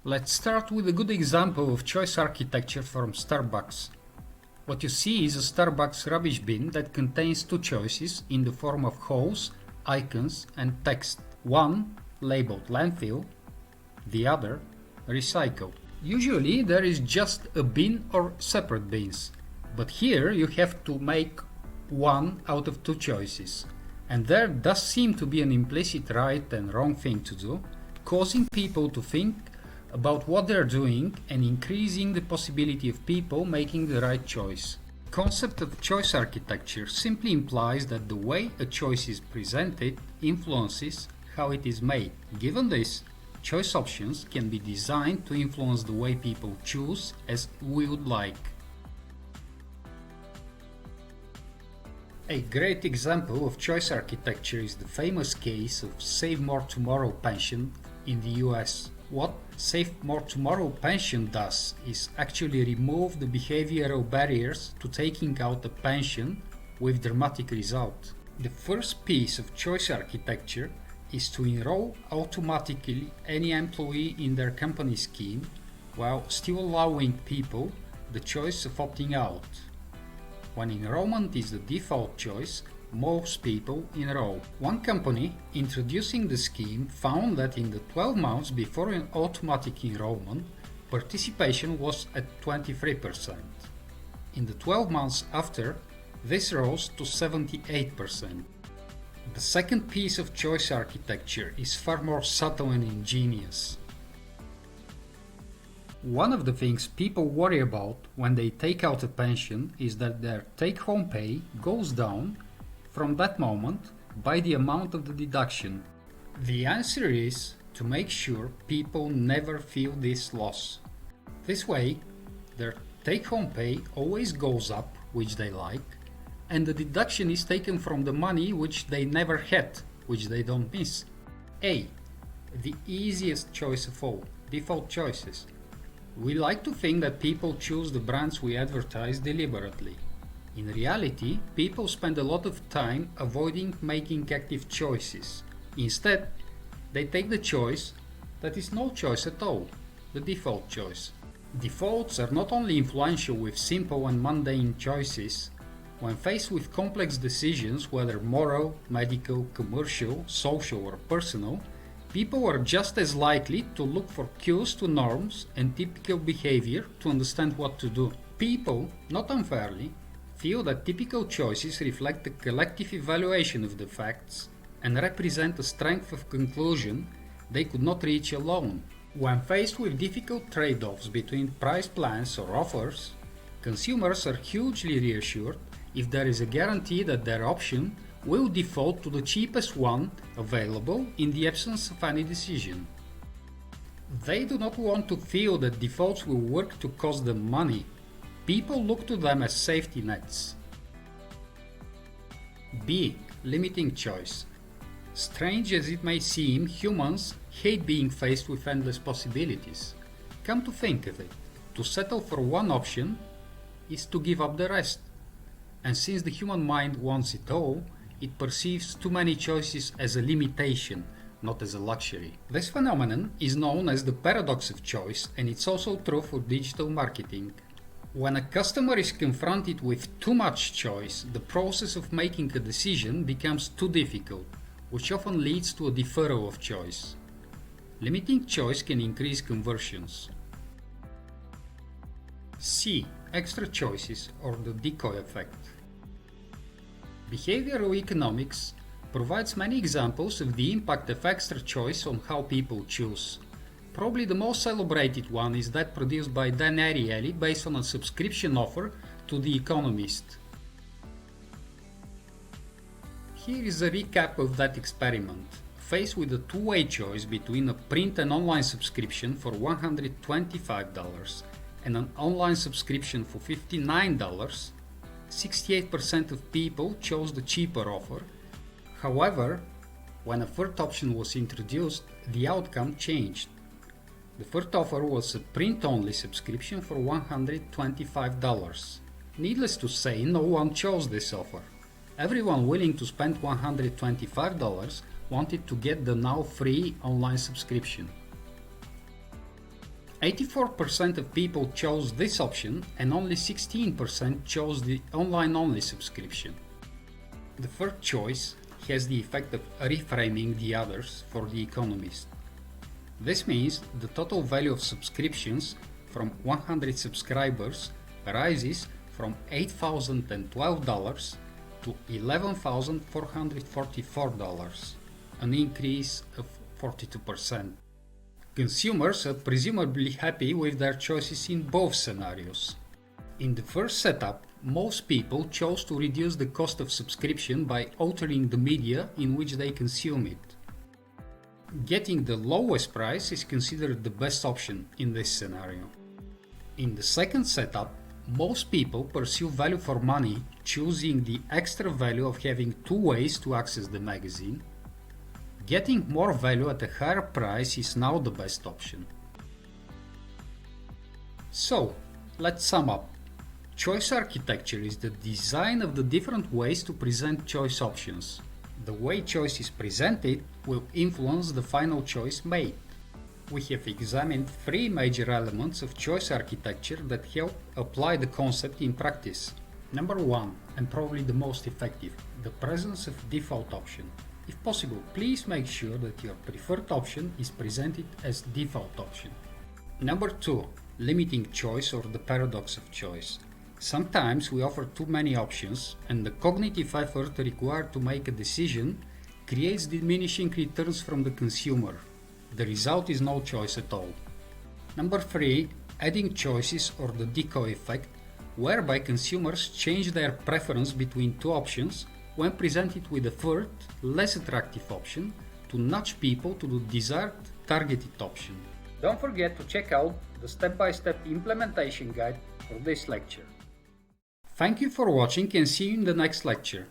Let's start with a good example of choice architecture from Starbucks. What you see is a Starbucks rubbish bin that contains two choices in the form of holes, icons and text. One labeled landfill, the other recycle. Usually there is just a bin or separate bins, but here you have to make one out of two choices. And there does seem to be an implicit right and wrong thing to do, causing people to think about what they're doing and increasing the possibility of people making the right choice. The concept of choice architecture simply implies that the way a choice is presented influences how it is made. Given this, choice options can be designed to influence the way people choose as we would like. A great example of choice architecture is the famous case of Save More Tomorrow pension in the US. What Save More Tomorrow pension does is actually remove the behavioral barriers to taking out a pension with dramatic result. The first piece of choice architecture is to enroll automatically any employee in their company scheme while still allowing people the choice of opting out. When enrollment is the default choice, most people enroll. One company introducing the scheme found that in the 12 months before an automatic enrollment, participation was at 23%. In the 12 months after, this rose to 78%. The second piece of choice architecture is far more subtle and ingenious. One of the things people worry about when they take out a pension is that their take-home pay goes down from that moment by the amount of the deduction. The answer is to make sure people never feel this loss. This way, their take-home pay always goes up, which they like, and the deduction is taken from the money which they never had, which they don't miss. A. The easiest choice of all, default choices. We like to think that people choose the brands we advertise deliberately. In reality, people spend a lot of time avoiding making active choices. Instead, they take the choice that is no choice at all, the default choice. Defaults are not only influential with simple and mundane choices. When faced with complex decisions, whether moral, medical, commercial, social or personal, people are just as likely to look for cues to norms and typical behavior to understand what to do. People, not unfairly, feel that typical choices reflect the collective evaluation of the facts and represent a strength of conclusion they could not reach alone. When faced with difficult trade-offs between price plans or offers, consumers are hugely reassured if there is a guarantee that their option will default to the cheapest one available in the absence of any decision. They do not want to feel that defaults will work to cost them money. People look to them as safety nets. B. Limiting choice. Strange as it may seem, humans hate being faced with endless possibilities. Come to think of it, to settle for one option is to give up the rest. And since the human mind wants it all, it perceives too many choices as a limitation, not as a luxury. This phenomenon is known as the paradox of choice, and it's also true for digital marketing. When a customer is confronted with too much choice, the process of making a decision becomes too difficult, which often leads to a deferral of choice. Limiting choice can increase conversions. C. Extra choices, or the decoy effect. Behavioral economics provides many examples of the impact of extra choice on how people choose. Probably the most celebrated one is that produced by Dan Ariely based on a subscription offer to The Economist. Here is a recap of that experiment. Faced with a two-way choice between a print and online subscription for $125 and an online subscription for $59, 68% of people chose the cheaper offer. However, when a third option was introduced, the outcome changed. The third offer was a print-only subscription for $125. Needless to say, no one chose this offer. Everyone willing to spend $125 wanted to get the now free online subscription. 84% of people chose this option and only 16% chose the online-only subscription. The third choice has the effect of reframing the others for the economist. This means the total value of subscriptions from 100 subscribers rises from $8,012 to $11,444, an increase of 42%. Consumers are presumably happy with their choices in both scenarios. In the first setup, most people chose to reduce the cost of subscription by altering the media in which they consume it. Getting the lowest price is considered the best option in this scenario. In the second setup, most people pursue value for money, choosing the extra value of having two ways to access the magazine. Getting more value at a higher price is now the best option. So, let's sum up. Choice architecture is the design of the different ways to present choice options. The way choice is presented will influence the final choice made. We have examined three major elements of choice architecture that help apply the concept in practice. Number one, and probably the most effective, the presence of default option. If possible, please make sure that your preferred option is presented as default option. Number two, limiting choice or the paradox of choice. Sometimes we offer too many options, and the cognitive effort required to make a decision creates diminishing returns from the consumer. The result is no choice at all. Number three, adding choices or the decoy effect, whereby consumers change their preference between two options when presented with a third, less attractive option to nudge people to the desired targeted option. Don't forget to check out the step-by-step implementation guide for this lecture. Thank you for watching and see you in the next lecture.